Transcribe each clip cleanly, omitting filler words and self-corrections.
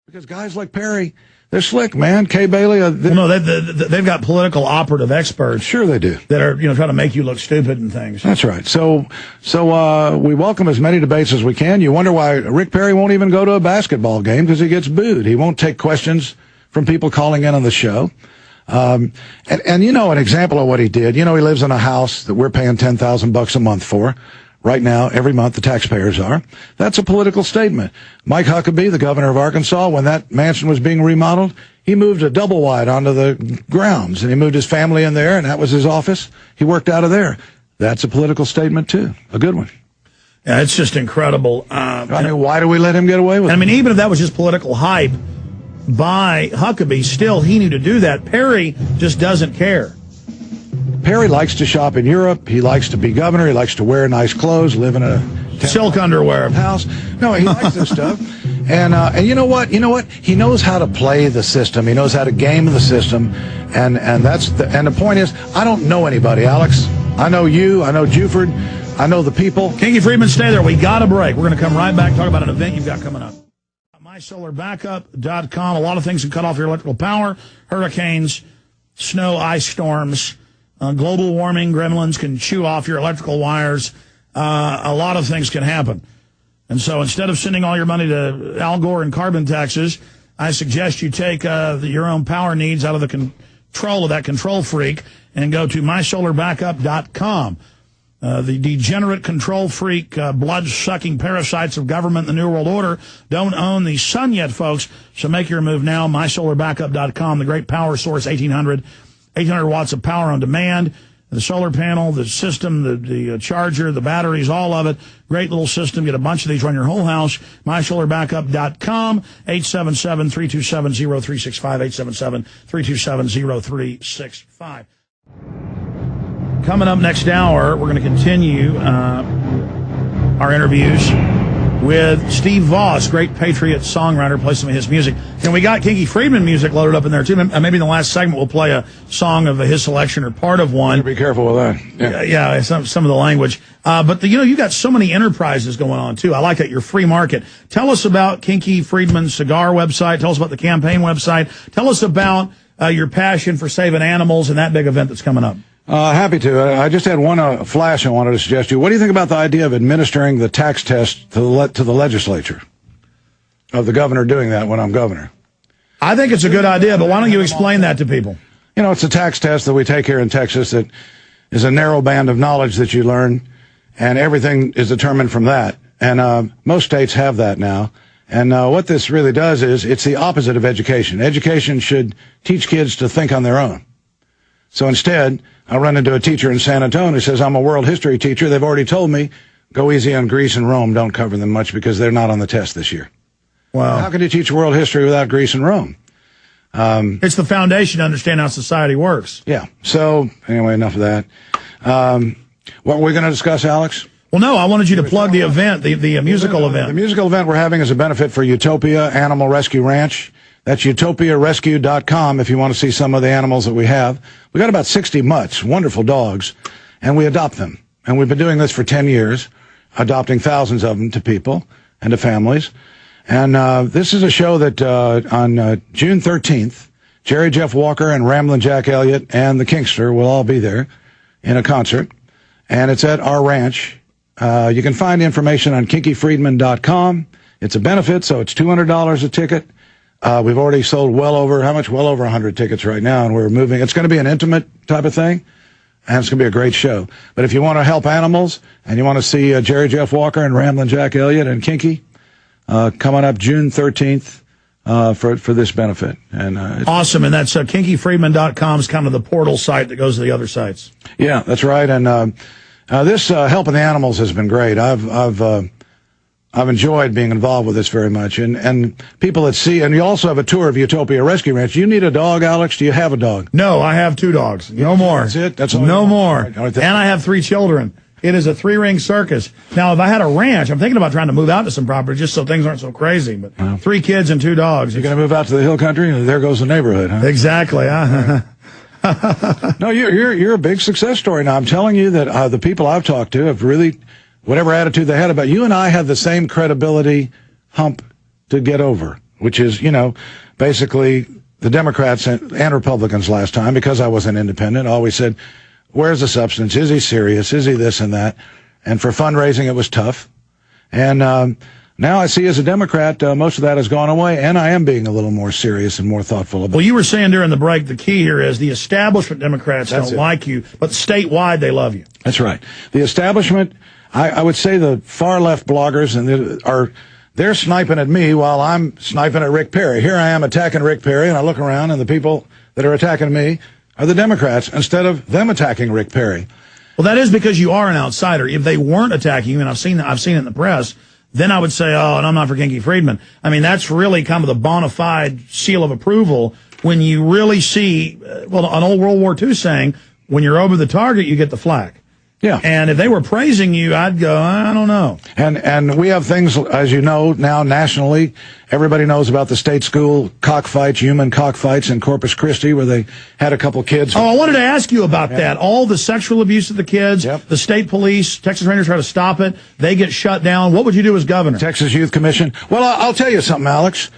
Because guys like Perry, they're slick, man. Kay Bailey. They've got political operative experts. Sure they do. That are, trying to make you look stupid and things. That's right. So we welcome as many debates as we can. You wonder why Rick Perry won't even go to a basketball game, because he gets booed. He won't take questions from people calling in on the show. And an example of what he did, he lives in a house that we're paying $10,000 a month for. Right now, every month, the taxpayers are. That's a political statement. Mike Huckabee, the governor of Arkansas, when that mansion was being remodeled, he moved a double wide onto the grounds, and he moved his family in there, and that was his office. He worked out of there. That's a political statement, too. A good one. Yeah, it's just incredible. Why do we let him get away with it? Even if that was just political hype by Huckabee, still, he knew to do that. Perry just doesn't care. Perry likes to shop in Europe. He likes to be governor. He likes to wear nice clothes, live in a silk underwear house. No, he likes this stuff. And you know what? He knows how to play the system. He knows how to game the system. And the point is, I don't know anybody, Alex. I know you. I know Juford. I know the people. Kinky Friedman, stay there. We got a break. We're going to come right back and talk about an event you've got coming up. MySolarBackup.com. A lot of things can cut off your electrical power. Hurricanes, snow, ice storms. Global warming, gremlins can chew off your electrical wires. A lot of things can happen. And so instead of sending all your money to Al Gore and carbon taxes, I suggest you take your own power needs out of the control of that control freak and go to MySolarBackup.com. The degenerate control freak, blood-sucking parasites of government and the New World Order don't own the sun yet, folks. So make your move now. MySolarBackup.com, the great power source, 800 watts of power on demand, the solar panel, the system, the charger, the batteries, all of it. Great little system. Get a bunch of these, run your whole house. MySolarBackup.com, 877-327-0365, 877-327-0365. Coming up next hour, we're going to continue our interviews with Steve Voss, great Patriot songwriter, play some of his music. And we got Kinky Friedman music loaded up in there, too. Maybe in the last segment we'll play a song of his selection or part of one. Be careful with that. Yeah, some of the language. But you got so many enterprises going on, too. I like that, your free market. Tell us about Kinky Friedman's cigar website. Tell us about the campaign website. Tell us about your passion for saving animals and that big event that's coming up. Happy to. I just had one flash I wanted to suggest to you. What do you think about the idea of administering the tax test to the legislature, of the governor doing that when I'm governor? I think it's a good idea, but why don't you explain that to people? It's a tax test that we take here in Texas that is a narrow band of knowledge that you learn, and everything is determined from that. And most states have that now. And what this really does is it's the opposite of education. Education should teach kids to think on their own. So instead, I run into a teacher in San Antonio who says, I'm a world history teacher. They've already told me, go easy on Greece and Rome. Don't cover them much because they're not on the test this year. Wow. How can you teach world history without Greece and Rome? It's the foundation to understand how society works. Yeah. So, anyway, enough of that. What were we going to discuss, Alex? Well, no, I wanted you to plug the event, the musical event. The musical event we're having is a benefit for Utopia Animal Rescue Ranch. That's utopiarescue.com if you want to see some of the animals that we have. We got about 60 mutts, wonderful dogs, and we adopt them. And we've been doing this for 10 years, adopting thousands of them to people and to families. And this is a show that on June 13th, Jerry Jeff Walker and Ramblin' Jack Elliott and the Kinkster will all be there in a concert. And it's at our ranch. You can find information on kinkyfriedman.com. It's a benefit, so it's $200 a ticket. We've already sold well over 100 tickets right now, and we're moving. It's going to be an intimate type of thing, and it's going to be a great show. But if you want to help animals, and you want to see Jerry Jeff Walker and Ramblin' Jack Elliott and Kinky, coming up June 13th for this benefit. And awesome, and that's kinkyfriedman.com is kind of the portal site that goes to the other sites. Yeah, that's right, and this helping the animals has been great. I've enjoyed being involved with this very much. And people that see, and you also have a tour of Utopia Rescue Ranch. Do you need a dog, Alex? Do you have a dog? No, I have 2 dogs. No more. That's it? That's all no more. Right. And I have 3 children. It is a 3-ring circus. Now, if I had a ranch, I'm thinking about trying to move out to some property just so things aren't so crazy. But 3 kids and 2 dogs. You're going to move out to the hill country? There goes the neighborhood, huh? Exactly. No, you're a big success story. Now, I'm telling you that the people I've talked to have really, whatever attitude they had about you and I have the same credibility hump to get over. which is, basically the Democrats and Republicans last time, because I was an independent, always said, where's the substance? Is he serious? Is he this and that? And for fundraising, it was tough. And now I see as a Democrat, most of that has gone away, and I am being a little more serious and more thoughtful about it. Well, you were saying during the break, the key here is the establishment Democrats don't like you, but statewide they love you. That's right. The establishment, I would say the far left bloggers, and they're sniping at me while I'm sniping at Rick Perry. Here I am attacking Rick Perry, and I look around, and the people that are attacking me are the Democrats instead of them attacking Rick Perry. Well, that is because you are an outsider. If they weren't attacking you, and I've seen it in the press, then I would say, oh, and I'm not for Kinky Friedman. I mean, that's really kind of the bona fide seal of approval when you really see, well, an old World War II saying, when you're over the target, you get the flak. Yeah. And if they were praising you, I'd go, I don't know. And we have things, as you know, now nationally. Everybody knows about the state school cockfights, human cockfights in Corpus Christi, where they had a couple kids. Oh, I wanted to ask you about that. All the sexual abuse of the kids, the state police, Texas Rangers try to stop it. They get shut down. What would you do as governor? Texas Youth Commission. Well, I'll tell you something, Alex.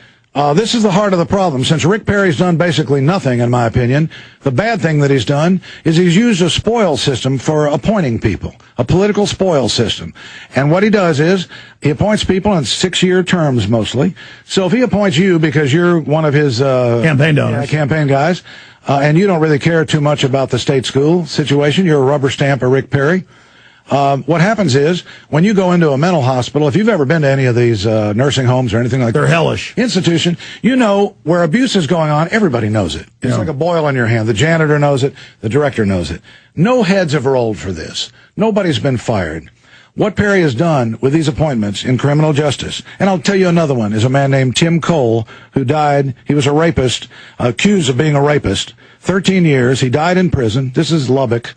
This is the heart of the problem. Since Rick Perry's done basically nothing, in my opinion, the bad thing that he's done is he's used a spoil system for appointing people, a political spoil system. And what he does is he appoints people in 6-year terms mostly. So if he appoints you because you're one of his campaign donors, campaign guys, and you don't really care too much about the state school situation, you're a rubber stamp of Rick Perry. What happens is, when you go into a mental hospital, if you've ever been to any of these nursing homes or anything like that, they're hellish. Institution, you know where abuse is going on, everybody knows it. It's like a boil in your hand. The janitor knows it. The director knows it. No heads have rolled for this. Nobody's been fired. What Perry has done with these appointments in criminal justice, and I'll tell you another one, is a man named Tim Cole, who died. He was a rapist, accused of being a rapist. 13 years. He died in prison. This is Lubbock.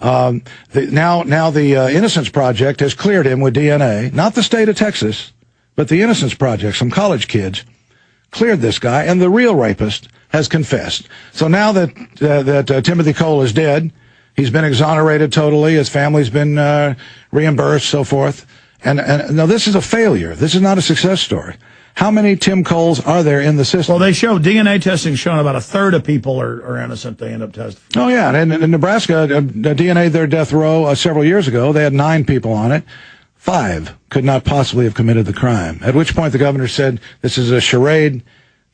Now the Innocence Project has cleared him with DNA, not the state of Texas, but the Innocence Project, some college kids, cleared this guy, and the real rapist has confessed. So now that Timothy Cole is dead, he's been exonerated totally, his family's been reimbursed, so forth. And now this is a failure. This is not a success story. How many Tim Coles are there in the system? Well, they show DNA testing showing about a third of people are innocent. They end up testing. Oh, yeah. And in Nebraska, DNA their death row several years ago, they had 9 people on it. 5 could not possibly have committed the crime, at which point the governor said, this is a charade.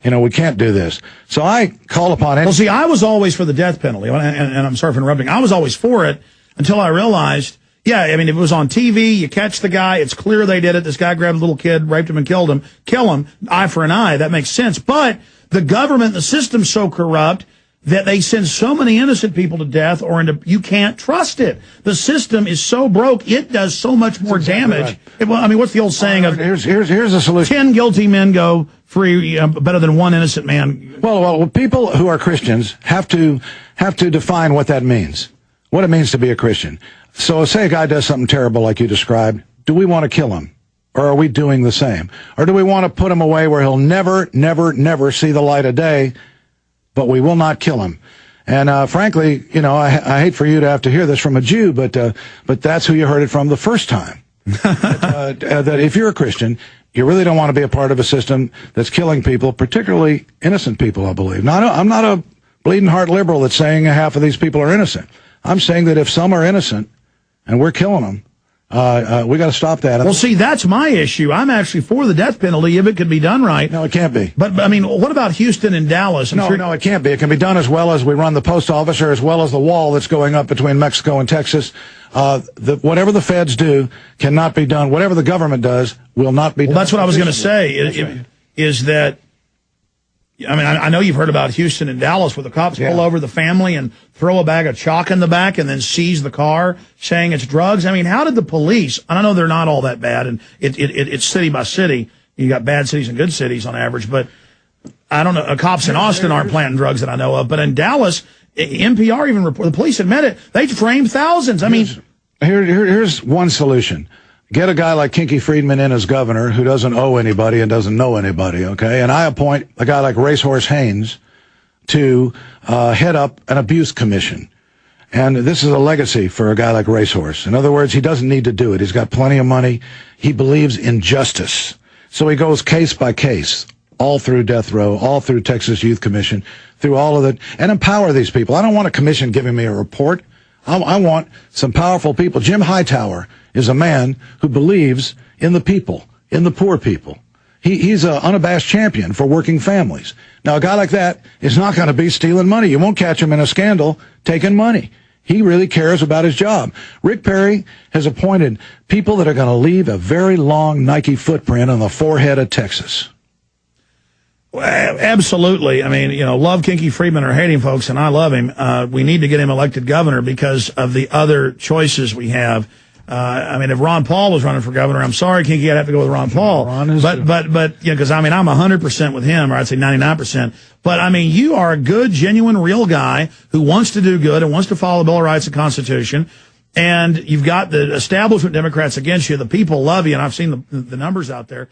We can't do this. So I call upon it. Well, see, I was always for the death penalty, and I'm sorry for interrupting. I was always for it until I realized, yeah, I mean, if it was on TV, you catch the guy, it's clear they did it. This guy grabbed a little kid, raped him, and killed him. Kill him, eye for an eye. That makes sense. But the government, the system's so corrupt that they send so many innocent people to death you can't trust it. The system is so broke, it does so much more damage. Right. Well, I mean, what's the old saying of here's the solution. 10 guilty men go free, better than 1 innocent man. Well, people who are Christians have to define what that means, what it means to be a Christian. So say a guy does something terrible like you described. Do we want to kill him? Or are we doing the same? Or do we want to put him away where he'll never, never, never see the light of day, but we will not kill him? And frankly, I hate for you to have to hear this from a Jew, but that's who you heard it from the first time. That if you're a Christian, you really don't want to be a part of a system that's killing people, particularly innocent people, I believe. Now, I'm not a bleeding heart liberal that's saying half of these people are innocent. I'm saying that if some are innocent, and we're killing them, we got to stop that. Well, see, that's my issue. I'm actually for the death penalty if it could be done right. No, it can't be. But I mean, what about Houston and Dallas? No, it can't be. It can be done as well as we run the post office or as well as the wall that's going up between Mexico and Texas. Whatever the feds do cannot be done. Whatever the government does will not be done. That's what I was going to say, is that, I mean, I know you've heard about Houston and Dallas where the cops pull over the family and throw a bag of chalk in the back and then seize the car saying it's drugs. I mean, how did the police, and I know they're not all that bad, and it's city by city. You got bad cities and good cities on average, but I don't know, cops in Austin aren't planting drugs that I know of, but in Dallas, NPR even reported, the police admit it, they framed thousands. I mean, here's one solution. Get a guy like Kinky Friedman in as governor who doesn't owe anybody and doesn't know anybody, okay? And I appoint a guy like Racehorse Haynes to head up an abuse commission. And this is a legacy for a guy like Racehorse. In other words, he doesn't need to do it. He's got plenty of money. He believes in justice. So he goes case by case, all through death row, all through Texas Youth Commission, through all of it, and empower these people. I don't want a commission giving me a report. I want some powerful people. Jim Hightower is a man who believes in the people, in the poor people. He's an unabashed champion for working families. Now, a guy like that is not going to be stealing money. You won't catch him in a scandal taking money. He really cares about his job. Rick Perry has appointed people that are going to leave a very long Nike footprint on the forehead of Texas. Well, absolutely. I mean, love Kinky Friedman or hate him, folks, and I love him. We need to get him elected governor because of the other choices we have. I mean, if Ron Paul was running for governor, I'm sorry, Kinky, I'd have to go with Ron Paul. But because I'm 100% with him, or I'd say 99%. But I mean, you are a good, genuine, real guy who wants to do good and wants to follow the Bill of Rights and Constitution. And you've got the establishment Democrats against you. The people love you, and I've seen the numbers out there.